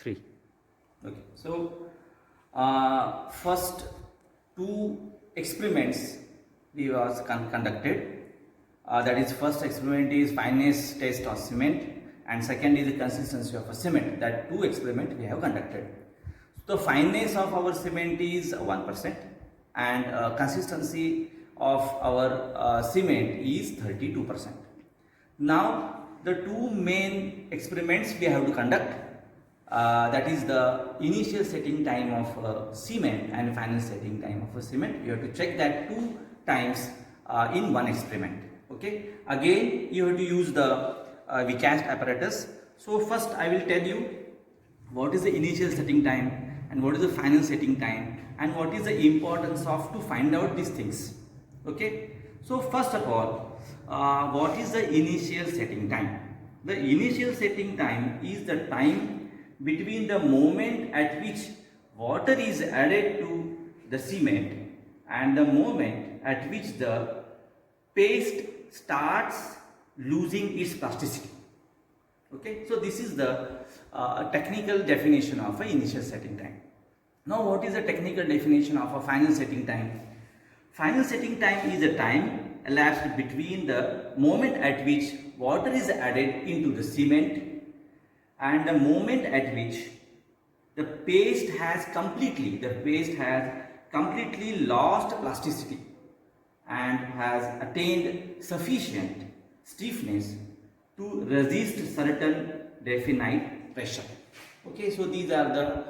3. Okay, so first two experiments we was conducted. That is, first experiment is fineness test of cement, and second is the consistency of a cement. That two experiment we have conducted. So fineness of our cement is 1%, and consistency of our cement is 32%. Now the two main experiments we have to conduct, that is the initial setting time of cement and final setting time of a cement. You have to check that two times in one experiment. Okay, again you have to use the VCAST apparatus. So first I will tell you what is the initial setting time and what is the final setting time and what is the importance of to find out these things. Okay, so first of all, what is the initial setting time? The initial setting time is the time between the moment at which water is added to the cement and the moment at which the paste starts losing its plasticity. Okay, so this is the technical definition of an initial setting time. Now what is the technical definition of a final setting time? Final setting time is the time elapsed between the moment at which water is added into the cement and the moment at which the paste has completely lost plasticity and has attained sufficient stiffness to resist certain definite pressure. Okay, so these are the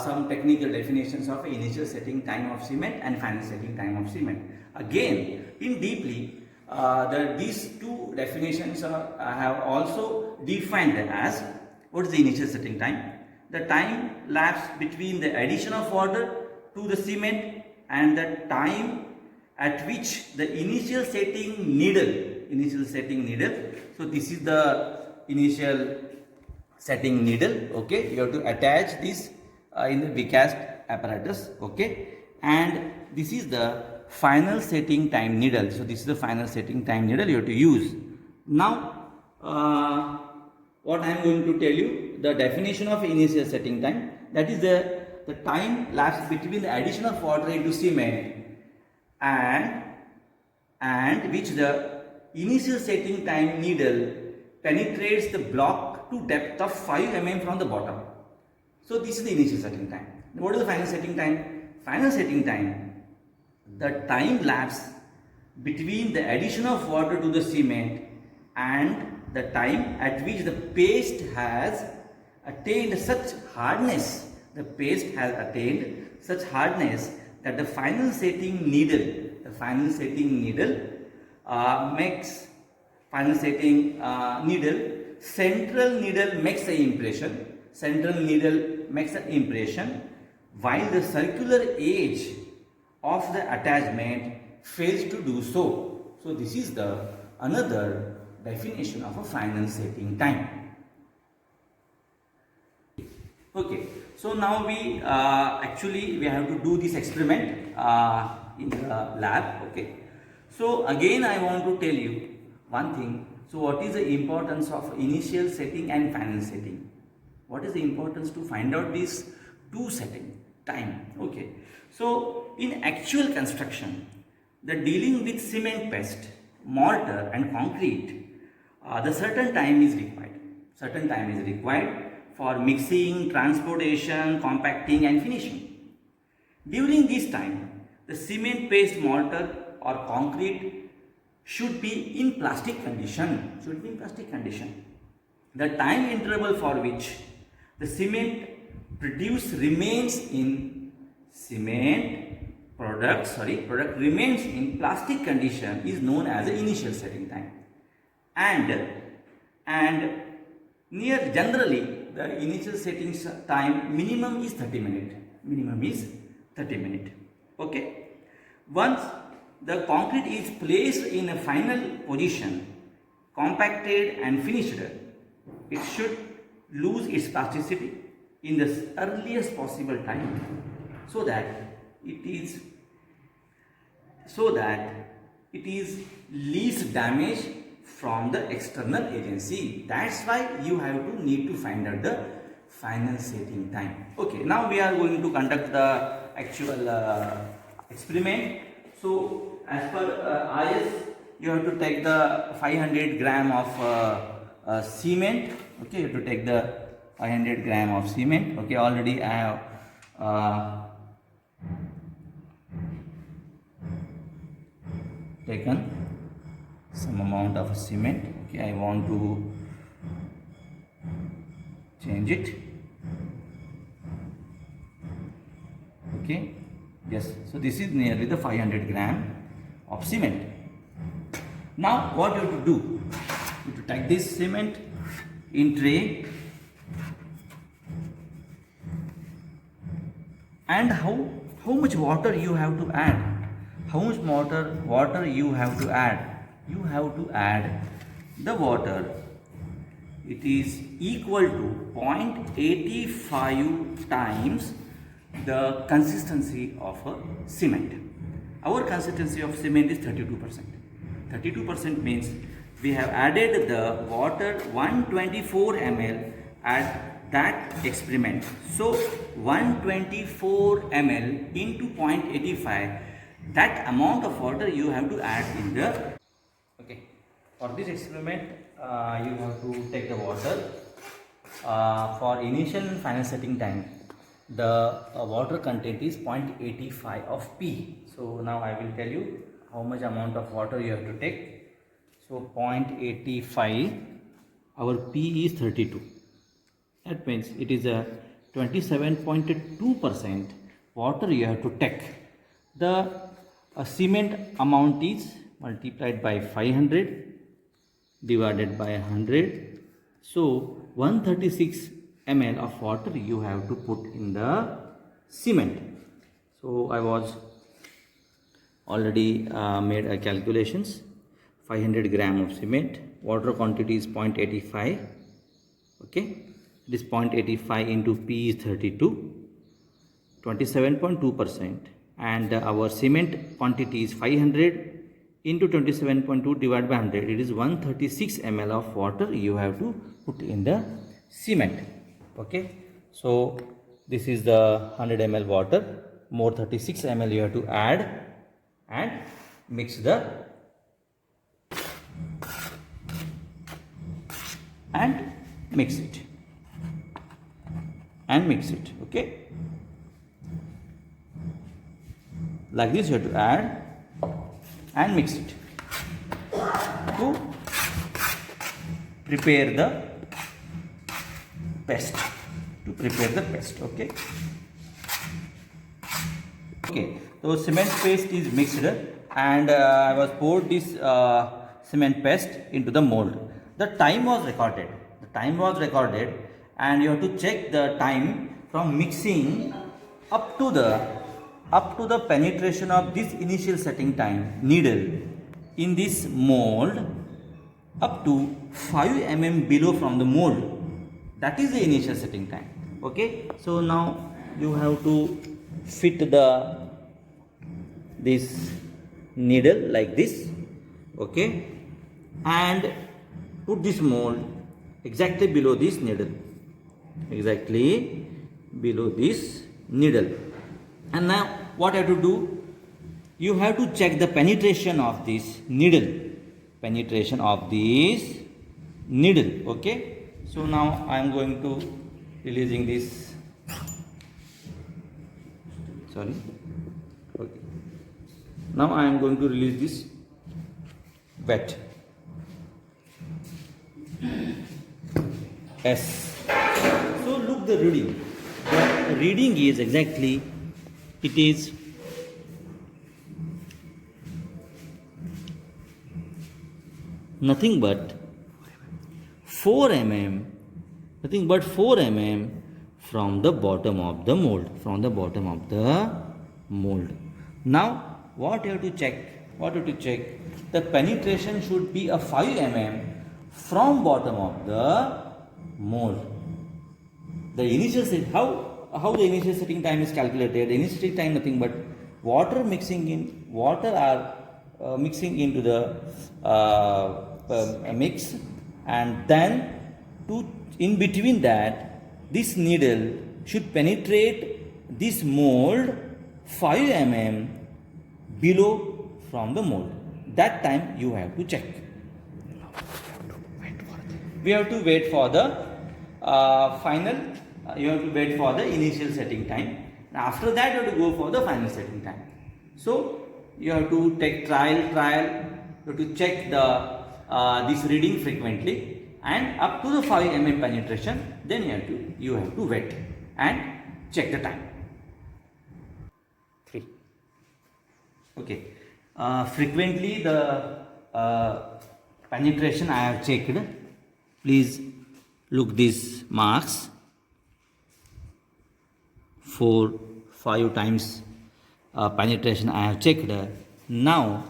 some technical definitions of initial setting time of cement and final setting time of cement. Again, in deeply, these two definitions have also defined as what is the initial setting time? The time lapse between the addition of water to the cement and the time at which the initial setting needle. So this is the initial setting needle. Okay, you have to attach this in the VCAST apparatus. Okay, and this is the final setting time needle. So this is the final setting time needle you have to use. Now what I am going to tell you, the definition of initial setting time, that is the time lapse between the addition of water into cement and which the initial setting time needle penetrates the block to depth of 5 mm from the bottom. So this is the initial setting time. What is the final setting time? Final setting time, the time lapse between the addition of water to the cement and the time at which the paste has attained such hardness, that the final setting needle central needle makes the impression while the circular edge of the attachment fails to do so. So this is the another definition of a final setting time. Okay, so now we have to do this experiment in the lab. Okay, so again I want to tell you one thing. So what is the importance of initial setting and final setting? What is the importance to find out this two setting time? Okay, so in actual construction, the dealing with cement paste, mortar and concrete, the certain time is required for mixing, transportation, compacting and finishing. During this time, the cement paste, mortar or concrete should be in plastic condition. The time interval for which the cement product remains in plastic condition is known as the initial setting time. And generally the initial setting time minimum is 30 minutes. Okay, once the concrete is placed in a final position, compacted and finished, it should lose its plasticity in the earliest possible time so that it is least damage from the external agency. That's why you need to find out the final setting time. Okay, now we are going to conduct the actual experiment. So as per IS, you have to take the 500 gram of cement. Okay, you have to take the 500 gram of cement. Okay, already I have taken some amount of cement. Okay, I want to change it. Okay, yes, so this is nearly the 500 gram of cement. Now what you have to do, you have to take this cement in tray, and how much water you have to add, how much water you have to add, you have to add the water, it is equal to 0.85 times the consistency of a cement. Our consistency of cement is 32%. 32% means we have added the water 124 ml at that experiment. So 124 ml into 0.85, that amount of water you have to add in the. Okay, for this experiment you have to take the water for initial and final setting time. The water content is 0.85 of P. So now I will tell you how much amount of water you have to take. So 0.85, our P is 32. That means it is a 27.2% water you have to take. The cement amount is multiplied by 500 divided by 100. So 136 ml of water you have to put in the cement. So I was already made a calculations. 500 gram of cement, water quantity is 0.85. Okay, this 0.85 into P is 32, 27.2%, and our cement quantity is 500 into 27.2 divided by 100. It is 136 ml of water you have to put in the cement. Okay, so this is the 100 ml water, more 36 ml you have to add and mix it. Okay, like this you have to add and mix it to prepare the paste. Okay, so cement paste is mixed, and I was poured this cement paste into the mold. The time was recorded, and you have to check the time from mixing up to the penetration of this initial setting time needle in this mold up to 5 mm below from the mold. That is the initial setting time. Okay, so now you have to fit this needle like this. Okay, and put this mold exactly below this needle, and now what I have to do, you have to check the penetration of this needle. Okay, so now I am going to releasing this. Okay, now I am going to release this wet. S. So look the reading. The reading is exactly, it is nothing but 4 mm, from the bottom of the mold. Now what you have to check? The penetration should be a 5 mm from bottom of the mold. The initial set, how the initial setting time is calculated? The initial setting time nothing but water mixing into the mix, and then in between that this needle should penetrate this mold 5 mm below from the mold. That time you have to check. We have to wait for the final, you have to wait for the initial setting time. After that you have to go for the final setting time. So you have to take trial, you have to check the this reading frequently, and up to the 5 mm penetration, then you have to wait and check the time. 3. Okay. Frequently the penetration I have checked. Please look these marks. 4, 5 times penetration I have checked. Now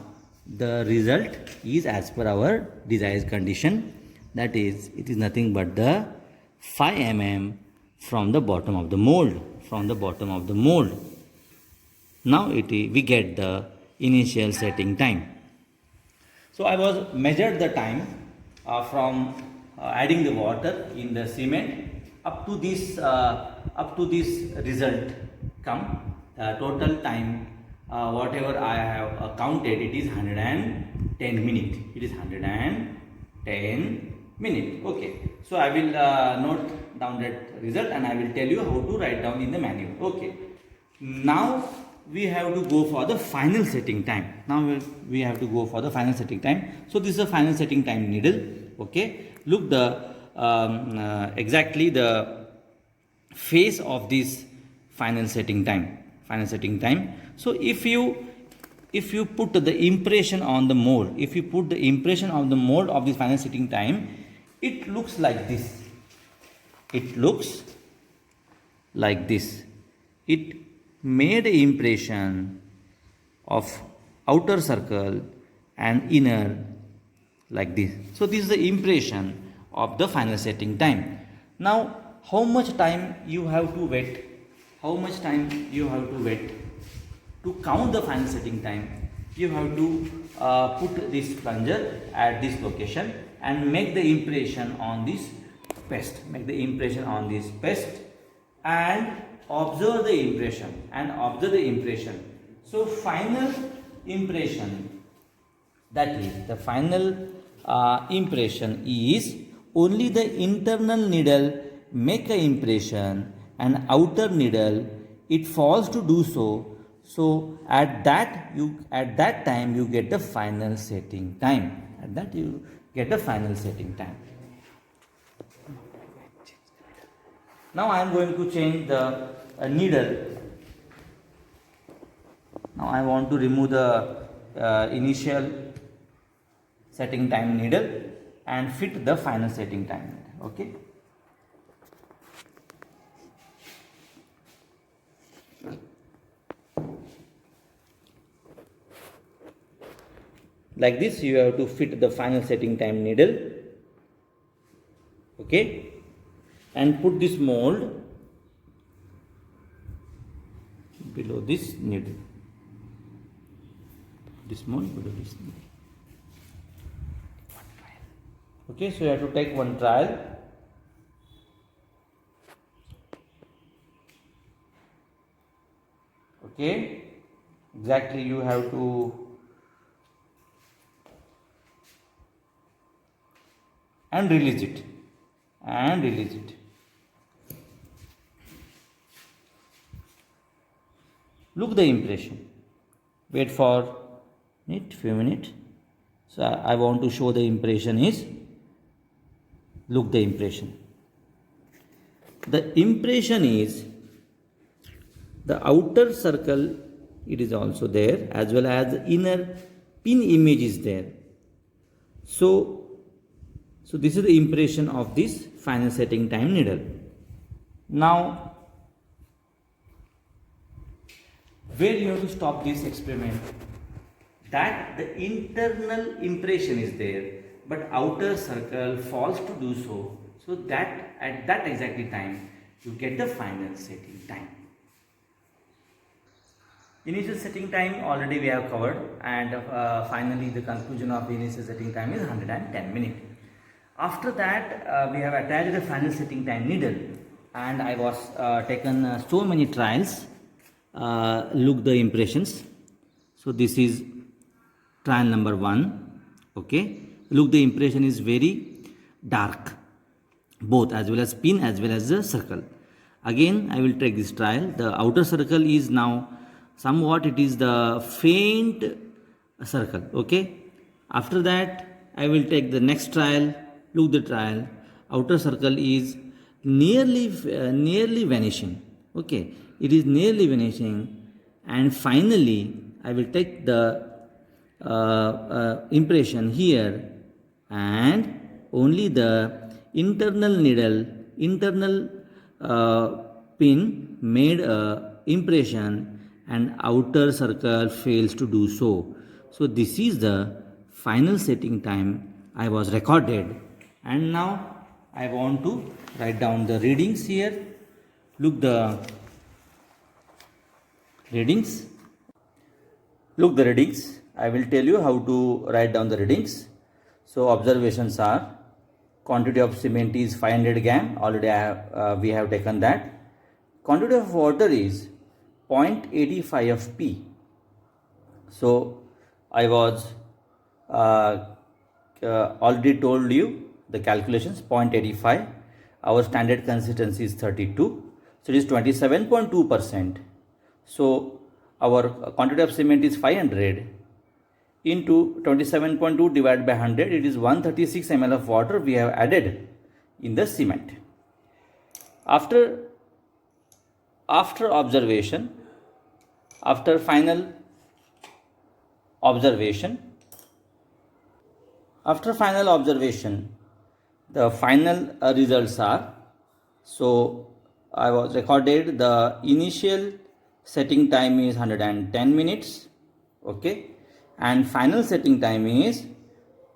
the result is as per our desired condition, that is, it is nothing but the 5 mm from the bottom of the mold. Now we get the initial setting time. So I was measured the time from adding the water in the cement up to this result come. Total time whatever I have counted, it is 110 minutes. Okay, so I will note down that result and I will tell you how to write down in the manual. Okay, now we have to go for the final setting time. So this is the final setting time needle. Okay, look the exactly the face of this final setting time. So if you put the impression on the mold, of this final setting time, it looks like this. It made an impression of outer circle and inner like this. So this is the impression of the final setting time. Now how much time you have to wait? To count the final setting time, you have to put this plunger at this location and make the impression on this paste. And observe the impression. So final impression, that is the final impression is only the internal needle make a impression and outer needle it falls to do so. So at that time you get the final setting time. Now I am going to change the needle. Now I want to remove the initial setting time needle and fit the final setting time needle. Okay. Like this you have to fit the final setting time needle. Okay, and put this mold below this needle. Okay, so you have to take one trial. Okay, exactly you have to and release it. Look the impression. Wait for it few minutes. So I want to show the impression is, look the impression. The impression is the outer circle, it is also there, as well as the inner pin image is there. So this is the impression of this final setting time needle. Now where you have to stop this experiment, that the internal impression is there but outer circle falls to do so, so that at that exactly time you get the final setting time. Initial setting time already we have covered, and finally the conclusion of the initial setting time is 110 minutes. After that we have attached the final setting time needle and I was taken so many trials. Look the impressions. So this is trial number 1. Okay, look, the impression is very dark, both as well as pin as well as the circle. Again I will take this trial. The outer circle is now somewhat, it is the faint circle. Okay, after that I will take the next trial. Look the trial, outer circle is nearly vanishing. Okay, it is nearly vanishing, and finally I will take the impression here, and only the internal pin made a impression, and outer circle fails to do so. So this is the final setting time I was recorded, and now I want to write down the readings here. Look the readings. Look the readings. I will tell you how to write down the readings. So observations are: quantity of cement is 500 gram. Already we have taken that. Quantity of water is 0.85 of P. So I was already told you the calculations. 0.85. Our standard consistency is 32. So it is 27.2%. So our quantity of cement is 500 into 27.2 divided by 100. It is 136 ml of water we have added in the cement. After observation, after final observation, the final results are: so I was recorded the initial setting time is 110 minutes. Okay, and final setting time is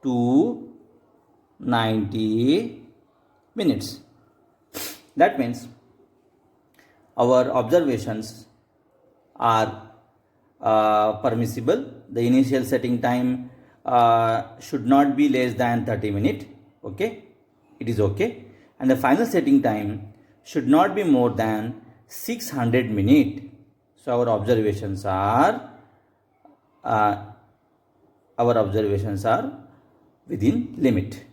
290 minutes. That means our observations are permissible. The initial setting time should not be less than 30 minutes. Okay, it is okay. And the final setting time should not be more than 600 minutes. So our observations are within limit.